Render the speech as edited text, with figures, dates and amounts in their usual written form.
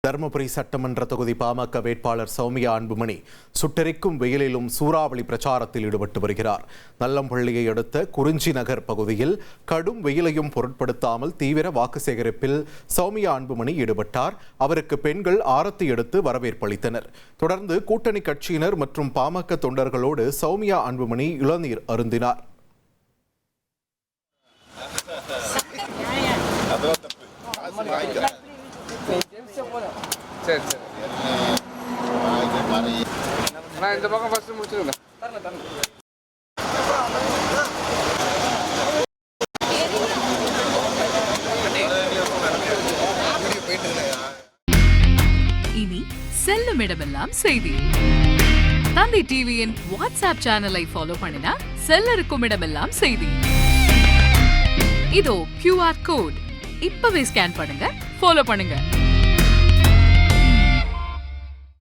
தருமபுரி சட்டமன்ற தொகுதி பாமக வேட்பாளர் சௌமியா அன்புமணி சுட்டெரிக்கும் வெயிலிலும் சூறாவளி பிரச்சாரத்தில் ஈடுபட்டு வருகிறார். நல்லம்பள்ளியை அடுத்த குறிஞ்சி நகர் பகுதியில் கடும் வெயிலையும் பொருட்படுத்தாமல் தீவிர வாக்கு சேகரிப்பில் சௌமியா அன்புமணி ஈடுபட்டார். அவருக்கு பெண்கள் ஆரத்தி எடுத்து வரவேற்பு அளித்தனர். தொடர்ந்து கூட்டணி கட்சியினர் மற்றும் பாமக தொண்டர்களோடு சௌமியா அன்புமணி இளநீர் அருந்தினார். சரி சரி நான் இந்த பக்கம் ஃபர்ஸ்ட் முடிச்சிருந்தேன். இனி செல்லும் இடமெல்லாம் செய்தி. தந்தி டிவியின் வாட்ஸ்அப் சேனலை ஃபாலோ பண்ணினா செல்ல இருக்கும் இடமெல்லாம் செய்தி. இதோ QR கோட் இப்பவே ஸ்கேன் பண்ணுங்க, ஃபாலோ பண்ணுங்க.